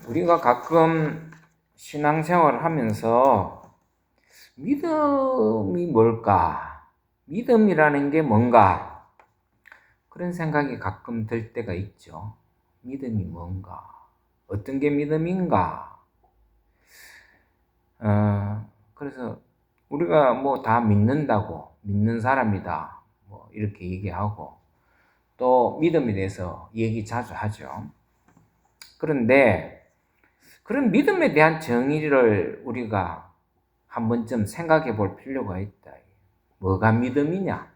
우리가 가끔 신앙생활을 하면서 믿음이 뭘까? 믿음이라는 게 뭔가? 그런 생각이 가끔 들 때가 있죠. 믿음이 뭔가? 어떤 게 믿음인가? 그래서 우리가 뭐 다 믿는다고, 믿는 사람이다, 뭐 이렇게 얘기하고, 또 믿음에 대해서 얘기 자주 하죠. 그런데 그런 믿음에 대한 정의를 우리가 한 번쯤 생각해 볼 필요가 있다. 뭐가 믿음이냐?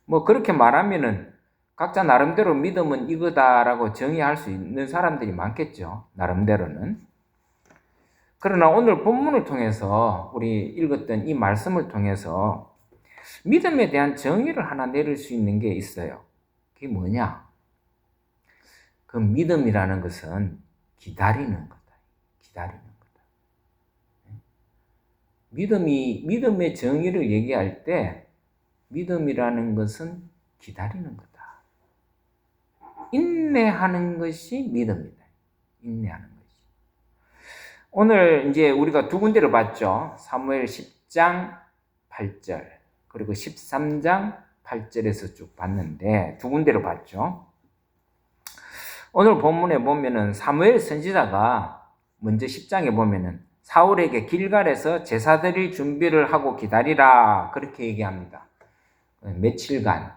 뭐 그렇게 말하면은 각자 나름대로 믿음은 이거다라고 정의할 수 있는 사람들이 많겠죠. 나름대로는. 그러나 오늘 본문을 통해서 우리 읽었던 이 말씀을 통해서 믿음에 대한 정의를 하나 내릴 수 있는 게 있어요. 그게 뭐냐? 그 믿음이라는 것은 기다리는 거다. 기다리는 거다. 믿음의 정의를 얘기할 때 믿음이라는 것은 기다리는 거다. 인내하는 것이 믿음이다. 인내하는 것이. 오늘 이제 우리가 두 군데를 봤죠. 사무엘 10장 8절 그리고 13장 8절에서 쭉 봤는데 두 군데를 봤죠. 오늘 본문에 보면은 사무엘 선지자가 먼저 10장에 보면은 사울에게 길갈에서 제사 드릴 준비를 하고 기다리라 그렇게 얘기합니다. 며칠간,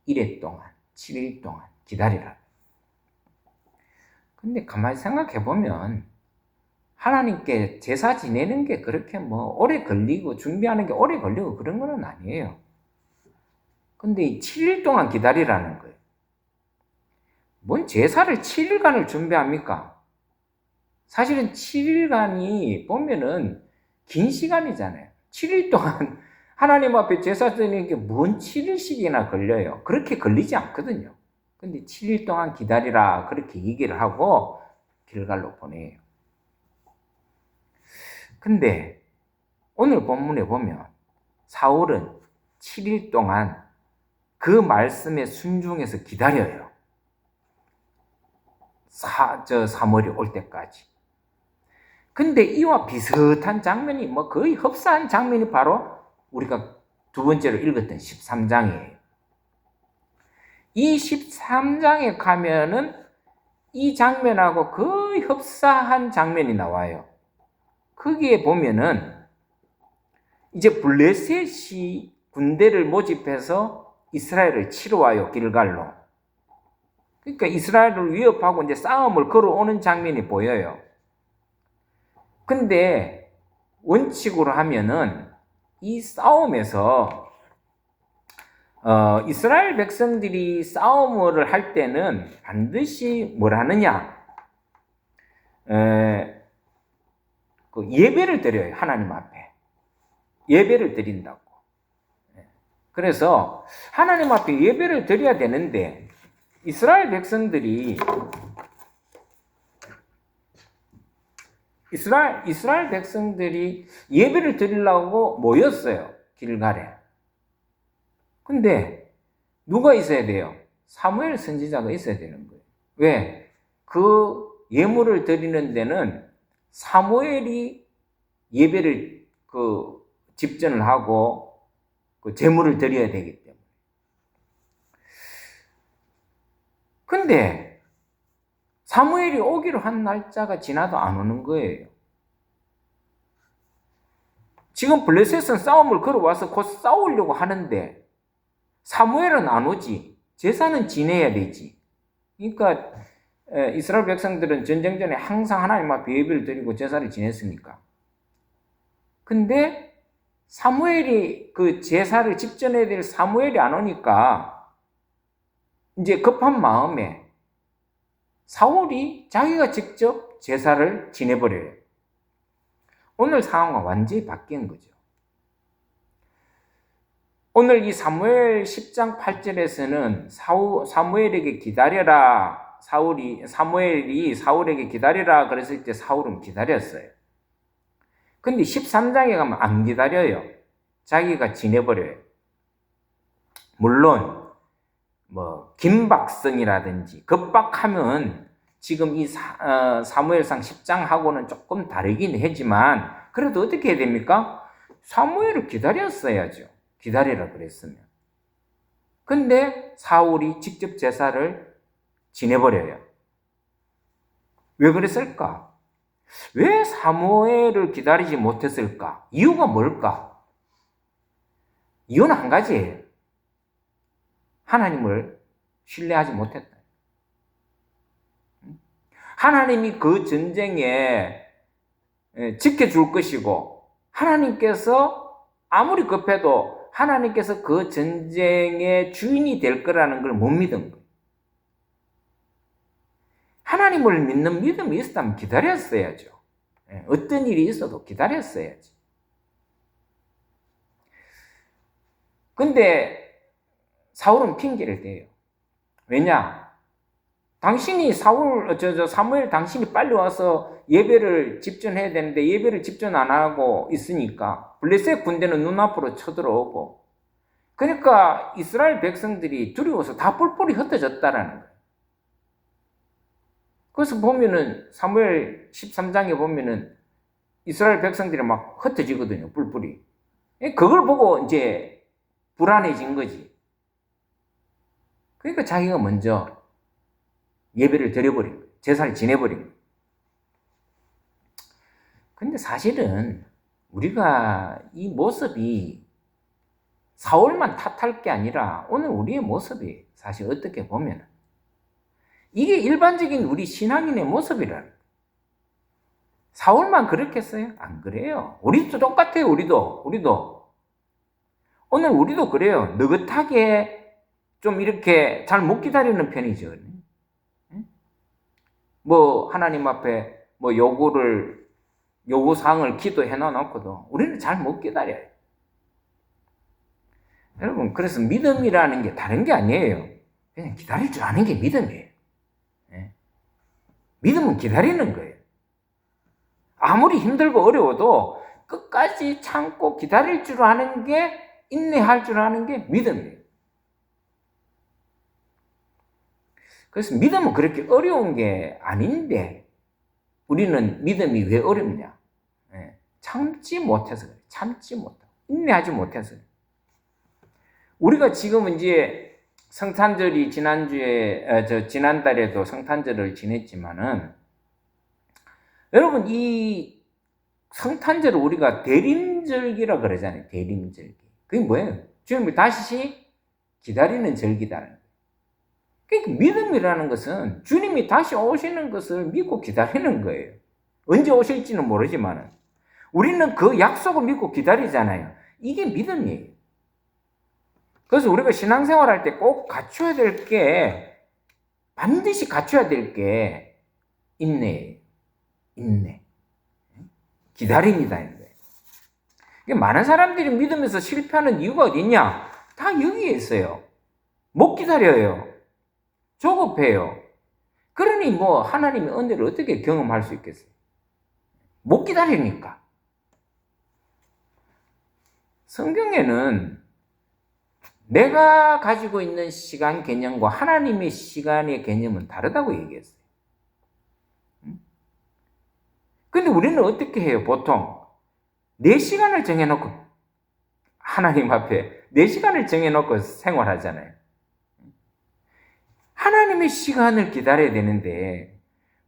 1회 동안, 7일 동안 기다리라. 근데 가만히 생각해 보면 하나님께 제사 지내는 게 그렇게 뭐 오래 걸리고 준비하는 게 오래 걸리고 그런 건 아니에요. 근데 7일 동안 기다리라는 거예요. 뭔 제사를 7일간을 준비합니까? 사실은 7일간이 보면은 긴 시간이잖아요. 7일 동안 하나님 앞에 제사 드리는 게 뭔 7일씩이나 걸려요. 그렇게 걸리지 않거든요. 근데 7일 동안 기다리라 그렇게 얘기를 하고 길갈로 보내요. 근데 오늘 본문에 보면 사울은 7일 동안 그 말씀에 순종해서 기다려요. 사무엘이 올 때까지. 근데 이와 비슷한 장면이 뭐 거의 흡사한 장면이 바로 우리가 두 번째로 읽었던 13장이에요. 이 13장에 가면은 이 장면하고 거의 흡사한 장면이 나와요. 거기에 보면은 이제 블레셋이 군대를 모집해서 이스라엘을 치러 와요, 길갈로. 그러니까 이스라엘을 위협하고 이제 싸움을 걸어오는 장면이 보여요. 근데 원칙으로 하면은 이 싸움에서 이스라엘 백성들이 싸움을 할 때는 반드시 뭘 하느냐? 그 예배를 드려요, 하나님 앞에. 예배를 드린다고. 그래서 하나님 앞에 예배를 드려야 되는데 이스라엘 백성들이 예배를 드리려고 모였어요. 길갈에. 근데 누가 있어야 돼요? 사무엘 선지자가 있어야 되는 거예요. 왜? 그 예물을 드리는 데는 사무엘이 예배를 집전을 하고 그 제물을 드려야 되기 때문에. 근데 사무엘이 오기로 한 날짜가 지나도 안 오는 거예요. 지금 블레셋은 싸움을 걸어와서 곧 싸우려고 하는데 사무엘은 안 오지. 제사는 지내야 되지. 그러니까 이스라엘 백성들은 전쟁 전에 항상 하나님 앞에 예배를 드리고 제사를 지냈으니까. 근데 사무엘이 그 제사를 집전해야 될 사무엘이 안 오니까 이제 급한 마음에 사울이 자기가 직접 제사를 지내버려요. 오늘 상황과 완전히 바뀐 거죠. 오늘 이 사무엘 10장 8절에서는 사무엘에게 기다려라. 사무엘이 사울에게 기다려라 그랬을 때 사울은 기다렸어요. 근데 13장에 가면 안 기다려요. 자기가 지내버려요. 물론 뭐 긴박성이라든지 급박하면 지금 이 사무엘상 10장하고는 조금 다르긴 하지만 그래도 어떻게 해야 됩니까? 사무엘을 기다렸어야죠. 기다리라 그랬으면. 근데 사울이 직접 제사를 지내버려요. 왜 그랬을까? 왜 사무엘을 기다리지 못했을까? 이유가 뭘까? 이유는 한 가지예요. 하나님을 신뢰하지 못했다. 하나님이 그 전쟁에 지켜줄 것이고 하나님께서 아무리 급해도 하나님께서 그 전쟁의 주인이 될 거라는 걸 못 믿은 거예요. 하나님을 믿는 믿음이 있었다면 기다렸어야죠. 어떤 일이 있어도 기다렸어야지. 근데 사울은 핑계를 대요. 왜냐? 당신이 사무엘 당신이 빨리 와서 예배를 집전해야 되는데 예배를 집전 안 하고 있으니까 블레셋 군대는 눈앞으로 쳐들어오고 그러니까 이스라엘 백성들이 두려워서 다 뿔뿔이 흩어졌다라는 거예요. 그래서 보면은 사무엘 13장에 보면은 이스라엘 백성들이 막 흩어지거든요. 뿔뿔이. 그걸 보고 이제 불안해진 거지. 그러니까 자기가 먼저 예배를 드려버린 거예요. 제사를 지내버린 거예요. 근데 사실은 우리가 이 모습이 사울만 탓할 게 아니라 오늘 우리의 모습이 사실 어떻게 보면 이게 일반적인 우리 신앙인의 모습이라는 거예요. 사울만 그렇겠어요? 안 그래요. 우리도 똑같아요. 우리도. 오늘 우리도 그래요. 느긋하게 좀 이렇게 잘 못 기다리는 편이죠. 뭐 하나님 앞에 뭐 요구사항을 기도해 놔놓고도 우리는 잘 못 기다려요. 여러분, 그래서 믿음이라는 게 다른 게 아니에요. 그냥 기다릴 줄 아는 게 믿음이에요. 믿음은 기다리는 거예요. 아무리 힘들고 어려워도 끝까지 참고 기다릴 줄 아는 게, 인내할 줄 아는 게 믿음이에요. 그래서 믿음은 그렇게 어려운 게 아닌데 우리는 믿음이 왜 어렵냐? 참지 못해서 그래요. 참지 못하고 인내하지 못해서 그래요. 우리가 지금 이제 성탄절이 지난달에도 성탄절을 지냈지만은 여러분 이 성탄절을 우리가 대림절기라 그러잖아요. 대림절기. 그게 뭐예요? 주님을 다시 기다리는 절기다는 거예요. 그러니까 믿음이라는 것은 주님이 다시 오시는 것을 믿고 기다리는 거예요. 언제 오실지는 모르지만 우리는 그 약속을 믿고 기다리잖아요. 이게 믿음이에요. 그래서 우리가 신앙생활 할 때 꼭 갖춰야 될 게, 반드시 갖춰야 될 게 인내예요. 인내. 기다림이다. 많은 사람들이 믿으면서 실패하는 이유가 어디 있냐? 다 여기에 있어요. 못 기다려요. 조급해요. 그러니 뭐 하나님의 은혜를 어떻게 경험할 수 있겠어요? 못 기다리니까. 성경에는 내가 가지고 있는 시간 개념과 하나님의 시간의 개념은 다르다고 얘기했어요. 근데 우리는 어떻게 해요? 보통 내 시간을 정해놓고 하나님 앞에 내 시간을 정해놓고 생활하잖아요. 하나님의 시간을 기다려야 되는데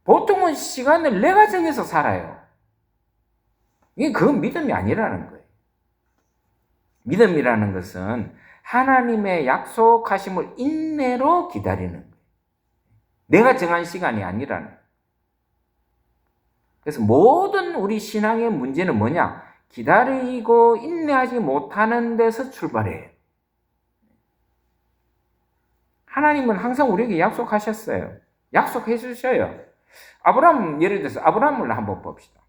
보통은 시간을 내가 정해서 살아요. 이게 그건 믿음이 아니라는 거예요. 믿음이라는 것은 하나님의 약속하심을 인내로 기다리는 거예요. 내가 정한 시간이 아니라는 거예요. 그래서 모든 우리 신앙의 문제는 뭐냐? 기다리고 인내하지 못하는 데서 출발해요. 하나님은 항상 우리에게 약속하셨어요. 약속해 주셔요. 예를 들어서 아브라함을 한번 봅시다.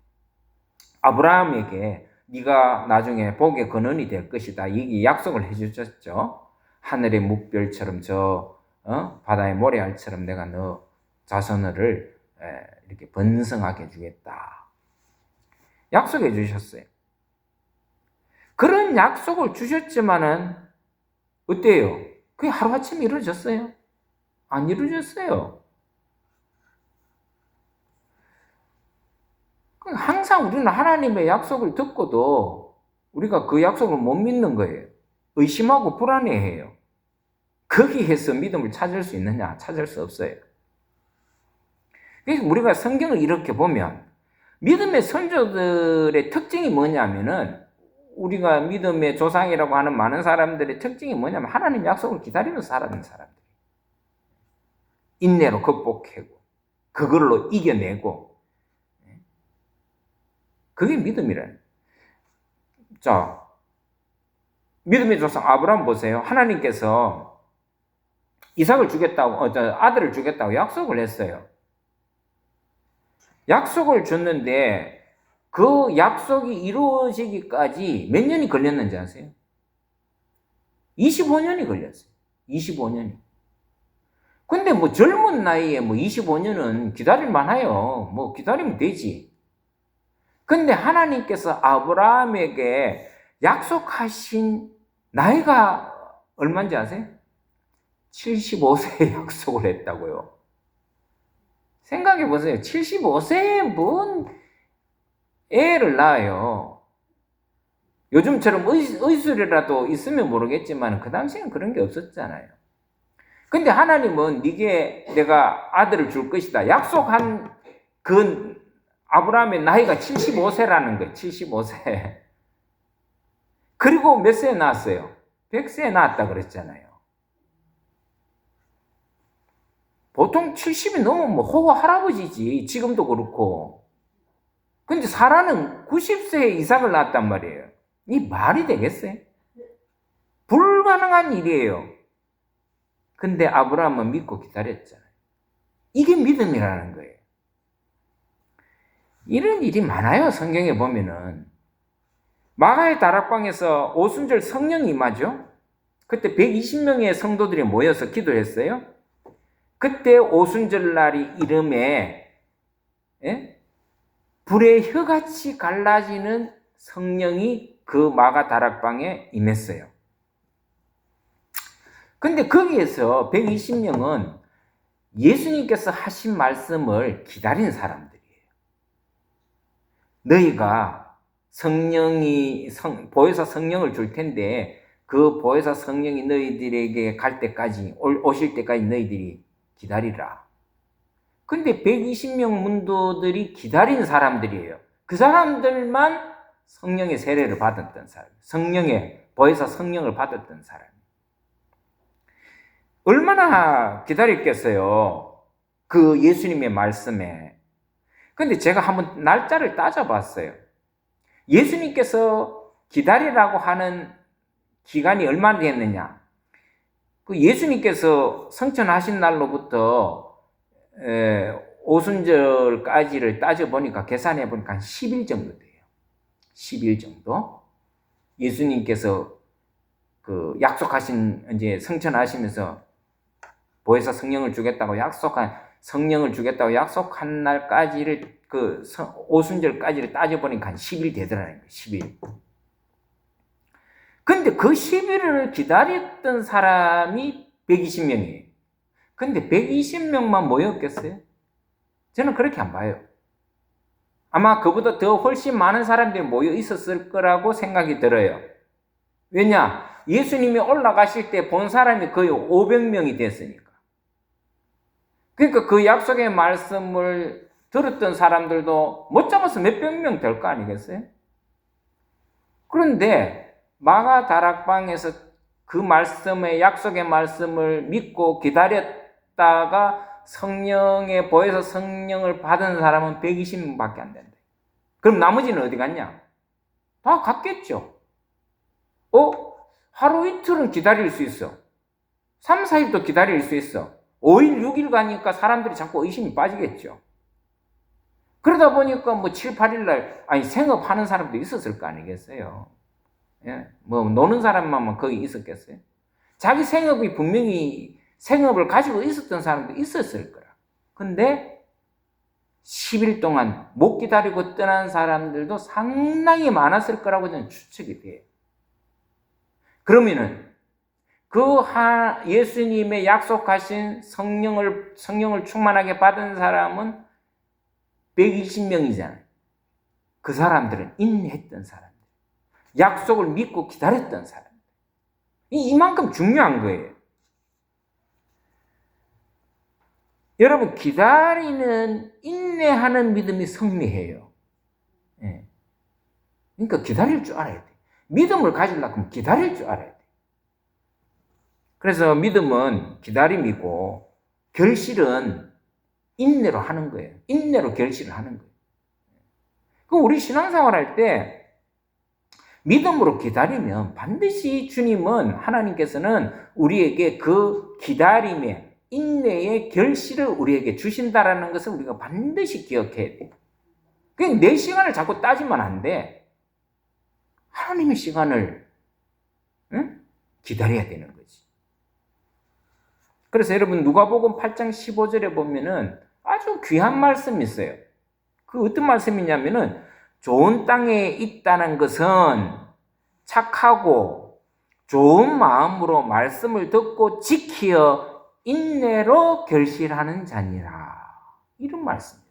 아브라함에게 네가 나중에 복의 근원이 될 것이다. 이게 약속을 해 주셨죠. 하늘의 묵별처럼 바다의 모래알처럼 내가 너 자손을 이렇게 번성하게 해주겠다. 약속해 주셨어요. 그런 약속을 주셨지만은 어때요? 그게 하루아침에 이루어졌어요? 안 이루어졌어요. 항상 우리는 하나님의 약속을 듣고도 우리가 그 약속을 못 믿는 거예요. 의심하고 불안해해요. 거기에서 믿음을 찾을 수 있느냐? 찾을 수 없어요. 그래서 우리가 성경을 이렇게 보면 믿음의 선조들의 특징이 뭐냐면은 우리가 믿음의 조상이라고 하는 많은 사람들의 특징이 뭐냐면 하나님 약속을 기다리면서 살아가는 사람들. 인내로 극복하고 그걸로 이겨내고 그게 믿음이라는. 자, 믿음의 조상 아브라함 보세요. 하나님께서 이삭을 주겠다고, 아들을 주겠다고 약속을 했어요. 약속을 줬는데 그 약속이 이루어지기까지 몇 년이 걸렸는지 아세요? 25년이 걸렸어요. 25년이. 근데 뭐 젊은 나이에 뭐 25년은 기다릴 만해요. 뭐 기다리면 되지. 근데 하나님께서 아브라함에게 약속하신 나이가 얼마인지 아세요? 75세에 약속을 했다고요. 생각해 보세요. 75세에 뭔 애를 낳아요. 요즘처럼 의술이라도 있으면 모르겠지만 그 당시에는 그런 게 없었잖아요. 근데 하나님은 네게 내가 아들을 줄 것이다. 약속한 그 아브라함의 나이가 75세라는 거예요. 75세. 그리고 몇 세에 낳았어요? 100세에 낳았다 그랬잖아요. 보통 70이 넘으면 뭐 호호 할아버지지. 지금도 그렇고. 근데 사라는 90세에 이삭을 낳았단 말이에요. 이 말이 되겠어요? 불가능한 일이에요. 근데 아브라함은 믿고 기다렸잖아요. 이게 믿음이라는 거예요. 이런 일이 많아요. 성경에 보면은. 마가의 다락방에서 오순절 성령이 임하죠. 그때 120명의 성도들이 모여서 기도했어요. 그때 오순절 날이 이름에 불의 혀같이 갈라지는 성령이 그 마가 다락방에 임했어요. 근데 거기에서 120명은 예수님께서 하신 말씀을 기다린 사람들이에요. 너희가 보혜사 성령을 줄 텐데 그 보혜사 성령이 너희들에게 갈 때까지, 오실 때까지 너희들이 기다리라. 근데 120명 문도들이 기다린 사람들이에요. 그 사람들만 성령의 세례를 받았던 사람, 보혜사 성령을 받았던 사람. 얼마나 기다렸겠어요? 그 예수님의 말씀에. 근데 제가 한번 날짜를 따져봤어요. 예수님께서 기다리라고 하는 기간이 얼마나 됐느냐? 그 예수님께서 성천하신 날로부터 오순절까지를 따져보니까 계산해 보니까 한 10일 정도 돼요. 10일 정도. 예수님께서 그 약속하신 이제 성천하시면서 보혜사 성령을 주겠다고 약속한 날까지를 그 오순절까지를 따져보니까 한 10일 되더라는 거예요. 10일. 근데 그 10일을 기다렸던 사람이 120명이에요. 근데 120명만 모였겠어요? 저는 그렇게 안 봐요. 아마 그보다 더 훨씬 많은 사람들이 모여 있었을 거라고 생각이 들어요. 왜냐? 예수님이 올라가실 때 본 사람이 거의 500명이 됐으니까. 그러니까 그 약속의 말씀을 들었던 사람들도 못 잡아서 몇백 명 될 거 아니겠어요? 그런데 마가 다락방에서 그 약속의 말씀을 믿고 기다렸다가 성령의 보혜사 성령을 받은 사람은 120명밖에 안 된다. 그럼 나머지는 어디 갔냐? 다 갔겠죠. 하루 이틀은 기다릴 수 있어. 3, 4일도 기다릴 수 있어. 5일, 6일 가니까 사람들이 자꾸 의심이 빠지겠죠. 그러다 보니까 뭐 7, 8일 날 생업하는 사람도 있었을 거 아니겠어요. 예? 뭐 노는 사람만 거기 있었겠어요? 자기 생업을 가지고 있었던 사람도 있었을 거라. 근데 10일 동안 못 기다리고 떠난 사람들도 상당히 많았을 거라고 저는 추측이 돼요. 그러면은 예수님의 약속하신 성령을 충만하게 받은 사람은 120명이잖아요. 그 사람들은 인내했던 사람들. 약속을 믿고 기다렸던 사람들. 이만큼 중요한 거예요. 여러분, 기다리는, 인내하는 믿음이 승리해요. 예. 그러니까 기다릴 줄 알아야 돼. 믿음을 가지려고 하면 기다릴 줄 알아야 돼. 그래서 믿음은 기다림이고, 결실은 인내로 하는 거예요. 인내로 결실을 하는 거예요. 그럼 우리 신앙생활 할 때, 믿음으로 기다리면 반드시 주님은, 하나님께서는 우리에게 그 기다림의, 인내의 결실을 우리에게 주신다라는 것을 우리가 반드시 기억해야 돼요. 그냥 내 시간을 자꾸 따지면 안 돼. 하나님의 시간을 기다려야 되는 거지. 그래서 여러분 누가복음 8장 15절에 보면은 아주 귀한 말씀이 있어요. 그 어떤 말씀이냐면은 좋은 땅에 있다는 것은 착하고 좋은 마음으로 말씀을 듣고 지키어 인내로 결실하는 자니라. 이런 말씀이었어요.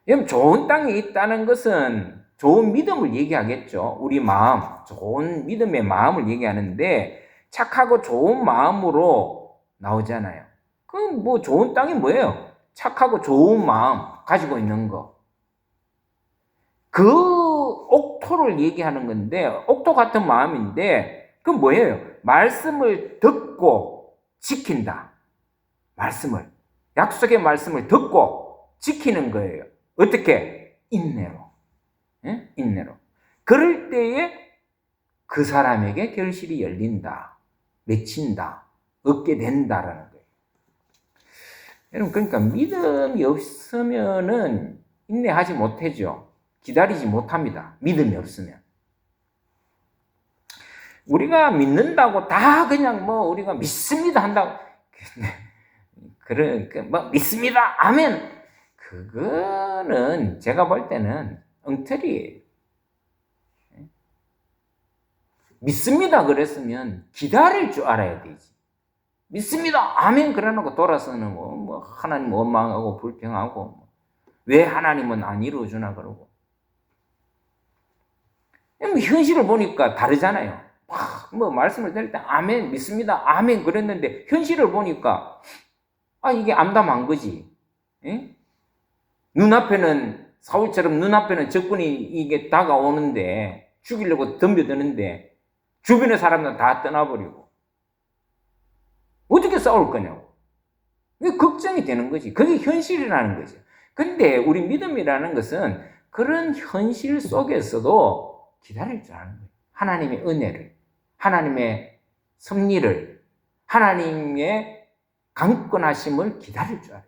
여러분, 좋은 땅에 있다는 것은 좋은 믿음을 얘기하겠죠. 우리 마음, 좋은 믿음의 마음을 얘기하는데 착하고 좋은 마음으로 나오잖아요. 그럼 뭐 좋은 땅이 뭐예요? 착하고 좋은 마음 가지고 있는 거. 그 옥토를 얘기하는 건데, 옥토 같은 마음인데, 그건 뭐예요? 말씀을 듣고 지킨다. 말씀을. 약속의 말씀을 듣고 지키는 거예요. 어떻게? 인내로. 예? 인내로. 그럴 때에 그 사람에게 결실이 열린다. 맺힌다. 얻게 된다라는 거예요. 여러분, 그러니까 믿음이 없으면은 인내하지 못하죠. 기다리지 못합니다. 믿음이 없으면. 우리가 믿는다고 다 그냥 뭐 우리가 믿습니다 한다고. 뭐 믿습니다. 아멘. 그거는 제가 볼 때는 엉터리예요. 믿습니다 그랬으면 기다릴 줄 알아야 되지. 믿습니다. 아멘 그러놓고 돌아서는 뭐 하나님 원망하고 불평하고 왜 하나님은 안 이루어주나 그러고. 현실을 보니까 다르잖아요. 뭐 말씀을 드릴 때 아멘 믿습니다. 아멘 그랬는데 현실을 보니까 이게 암담한 거지. 예? 눈앞에는 사울처럼 눈앞에는 적군이 이게 다가오는데 죽이려고 덤벼드는데 주변의 사람들 다 떠나버리고 어떻게 싸울 거냐고. 이게 걱정이 되는 거지. 그게 현실이라는 거죠. 근데 우리 믿음이라는 것은 그런 현실 속에서도 기다릴 줄 아는 거예요. 하나님의 은혜를, 하나님의 섭리를, 하나님의 강권하심을 기다릴 줄 알아요.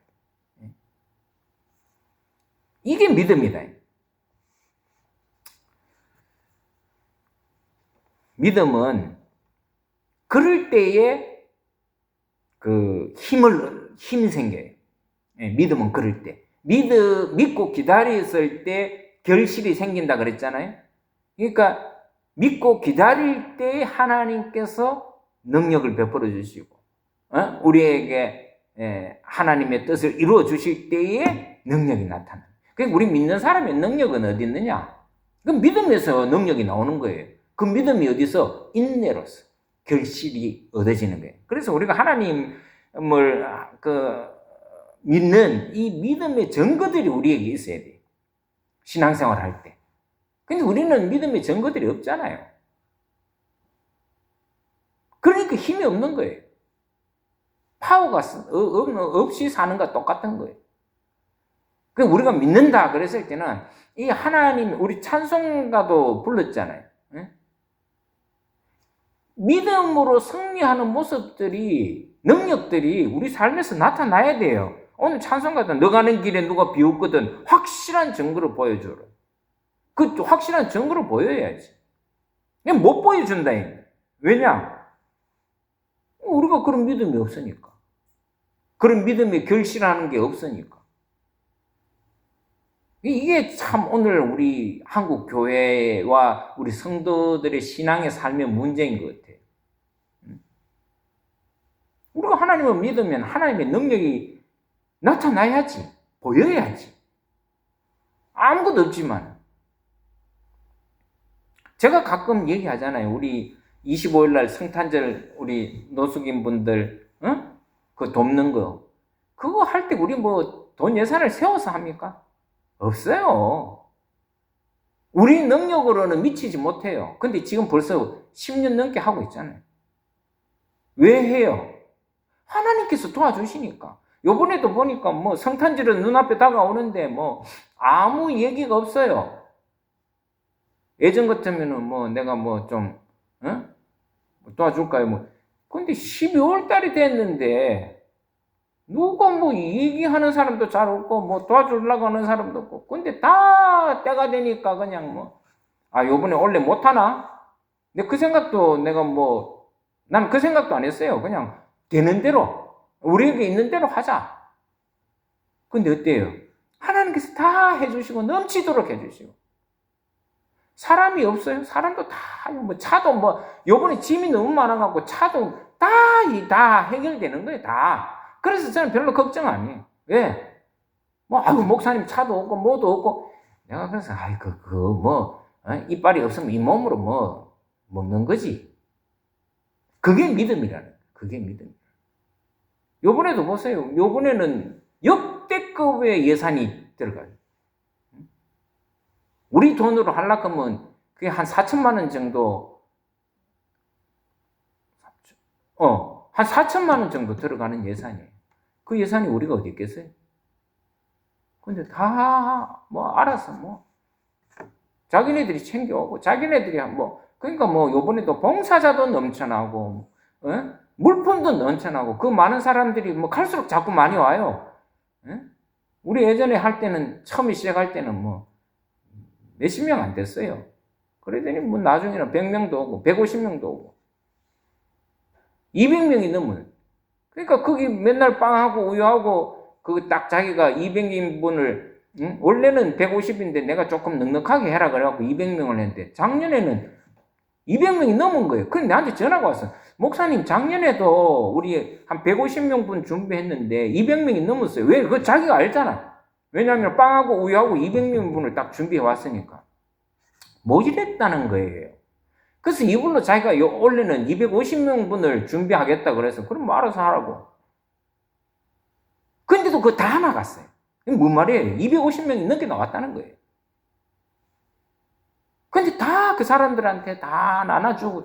이게 믿음이다. 믿음은 그럴 때에 힘이 생겨요. 믿음은 그럴 때. 믿고 기다렸을 때 결실이 생긴다 그랬잖아요. 그러니까 믿고 기다릴 때 하나님께서 능력을 베풀어 주시고, 우리에게 하나님의 뜻을 이루어 주실 때에 능력이 나타나요. 그러니까 우리 믿는 사람의 능력은 어디 있느냐? 그 믿음에서 능력이 나오는 거예요. 그 믿음이 어디서? 인내로서 결실이 얻어지는 거예요. 그래서 우리가 하나님을 믿는 이 믿음의 증거들이 우리에게 있어야 돼요. 신앙생활 할 때. 근데 우리는 믿음의 증거들이 없잖아요. 그러니까 힘이 없는 거예요. 파워가 없이 사는 것과 똑같은 거예요. 우리가 믿는다 그랬을 때는 이 하나님, 우리 찬송가도 불렀잖아요. 믿음으로 승리하는 모습들이, 능력들이 우리 삶에서 나타나야 돼요. 오늘 찬송가도 너 가는 길에 누가 비웃거든 확실한 증거를 보여줘라. 그 확실한 증거를 보여야지. 그냥 못 보여준다. 왜냐? 우리가 그런 믿음이 없으니까. 그런 믿음이 결실하는 게 없으니까. 이게 참 오늘 우리 한국 교회와 우리 성도들의 신앙의 삶의 문제인 것 같아요. 우리가 하나님을 믿으면 하나님의 능력이 나타나야지, 보여야지. 아무것도 없지만. 제가 가끔 얘기하잖아요. 우리 25일 날 성탄절 우리 노숙인 분들 그 돕는 거. 그거 할 때 우리 뭐 돈 예산을 세워서 합니까? 없어요. 우리 능력으로는 미치지 못해요. 근데 지금 벌써 10년 넘게 하고 있잖아요. 왜 해요? 하나님께서 도와주시니까. 요번에도 보니까 뭐 성탄절은 눈앞에 다가오는데 뭐 아무 얘기가 없어요. 예전 같으면은 뭐 내가 뭐 좀 도와줄까요? 뭐 근데 12월 달이 됐는데 누가 뭐 얘기하는 사람도 잘 없고 뭐 도와주려고 하는 사람도 없고 근데 다 때가 되니까 그냥 뭐 요번에 원래 못하나? 근데 그 생각도 내가 뭐 난 그 생각도 안 했어요. 그냥 되는 대로 우리에게 있는 대로 하자. 근데 어때요? 하나님께서 다 해주시고 넘치도록 해주시고 사람이 없어요? 사람도 다 뭐 차도 뭐 요번에 짐이 너무 많아갖고 차도 다 해결되는 거예요. 다. 그래서 저는 별로 걱정 안 해요. 왜? 뭐, 목사님 차도 없고, 뭐도 없고. 내가 그래서, 이빨이 없으면 이 몸으로 뭐, 먹는 거지. 그게 믿음이라는 거예요. 그게 믿음. 요번에도 보세요. 요번에는 역대급의 예산이 들어가요. 우리 돈으로 하려고 하면, 그게 한 4천만 원 정도, 한 4천만 원 정도 들어가는 예산이에요. 그 예산이 우리가 어디 있겠어요? 근데 다, 알아서 자기네들이 챙겨오고, 자기네들이 그러니까 요번에도 봉사자도 넘쳐나고, 물품도 넘쳐나고, 그 많은 사람들이 갈수록 자꾸 많이 와요. 우리 예전에 할 때는, 처음에 시작할 때는 몇십 명 안 됐어요. 그러더니 나중에는 100명도 오고, 150명도 오고, 200명이 넘어요. 그러니까 거기 맨날 빵하고 우유하고 그 딱 자기가 200인분을 원래는 150인데 내가 조금 넉넉하게 해라 그래갖고 200명을 했는데 작년에는 200명이 넘은 거예요. 근데 나한테 전화가 왔어. 목사님 작년에도 우리 한 150명분 준비했는데 200명이 넘었어요. 왜? 그거 자기가 알잖아. 왜냐하면 빵하고 우유하고 200명분을 딱 준비해 왔으니까. 모질했다는 거예요. 그래서 이걸로 자기가 원래는 250명분을 준비하겠다 그래서 그럼 뭐 알아서 하라고. 근데도 그거 다 나갔어요. 뭔 말이에요? 250명이 넘게 나왔다는 거예요. 근데 다 그 사람들한테 다 나눠주고.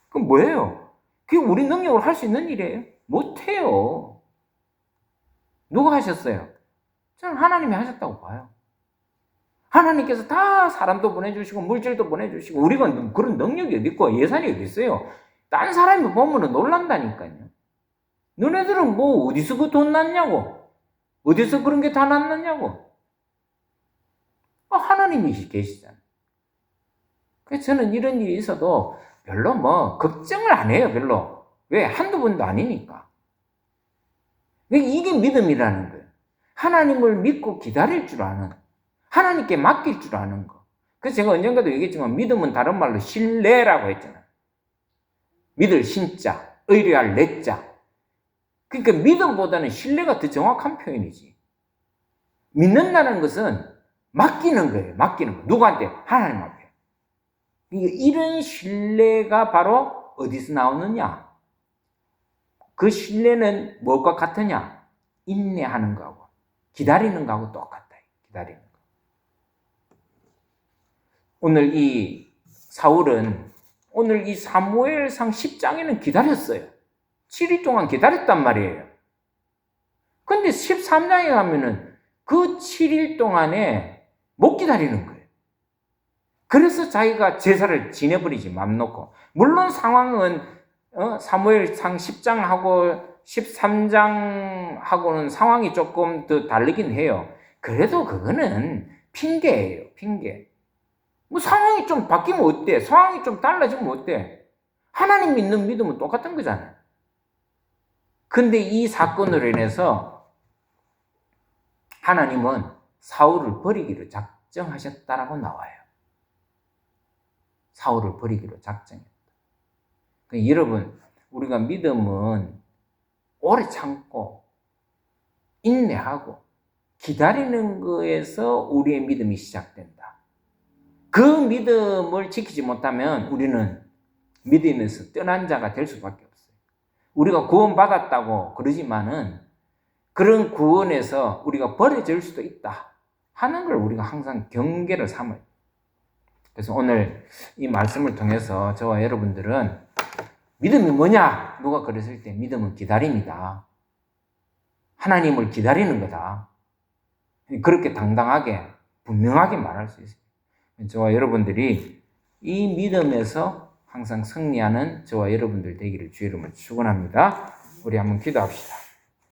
그럼 뭐예요? 그게 우리 능력으로 할 수 있는 일이에요? 못해요. 누가 하셨어요? 저는 하나님이 하셨다고 봐요. 하나님께서 다 사람도 보내주시고 물질도 보내주시고 우리가 그런 능력이 어디 있고 예산이 어디 있어요? 딴 사람이 보면 놀란다니까요. 너네들은 어디서 그 돈 났냐고? 어디서 그런 게 다 났느냐고? 하나님이 계시잖아요. 그래서 저는 이런 일이 있어도 별로 걱정을 안 해요, 별로. 왜? 한두 번도 아니니까. 이게 믿음이라는 거예요. 하나님을 믿고 기다릴 줄 아는, 하나님께 맡길 줄 아는 거. 그래서 제가 언젠가도 얘기했지만 믿음은 다른 말로 신뢰라고 했잖아요. 믿을 신자, 의뢰할 내자. 그러니까 믿음보다는 신뢰가 더 정확한 표현이지. 믿는다는 것은 맡기는 거예요. 맡기는 거. 누구한테? 하나님 앞에. 이런 신뢰가 바로 어디서 나오느냐? 그 신뢰는 무엇과 같으냐? 인내하는 거하고 기다리는 거하고 똑같다. 기다리는 거. 오늘 이 사울은 오늘 이 사무엘상 10장에는 기다렸어요. 7일 동안 기다렸단 말이에요. 근데 13장에 가면은 그 7일 동안에 못 기다리는 거예요. 그래서 자기가 제사를 지내버리지, 맘 놓고. 물론 상황은 사무엘상 10장하고 13장하고는 상황이 조금 더 다르긴 해요. 그래도 그거는 핑계예요, 핑계. 상황이 좀 바뀌면 어때? 상황이 좀 달라지면 어때? 하나님 믿는 믿음은 똑같은 거잖아요. 근데 이 사건으로 인해서 하나님은 사울을 버리기로 작정하셨다라고 나와요. 사울을 버리기로 작정했다. 여러분, 우리가 믿음은 오래 참고 인내하고 기다리는 거에서 우리의 믿음이 시작된다. 그 믿음을 지키지 못하면 우리는 믿음에서 떠난 자가 될 수밖에 없어요. 우리가 구원받았다고 그러지만은 그런 구원에서 우리가 버려질 수도 있다 하는 걸 우리가 항상 경계를 삼아요. 그래서 오늘 이 말씀을 통해서 저와 여러분들은 믿음이 뭐냐? 누가 그랬을 때 믿음은 기다림이다. 하나님을 기다리는 거다. 그렇게 당당하게 분명하게 말할 수 있어요. 저와 여러분들이 이 믿음에서 항상 승리하는 저와 여러분들 되기를 주의 이름으로 축원합니다. 우리 한번 기도합시다.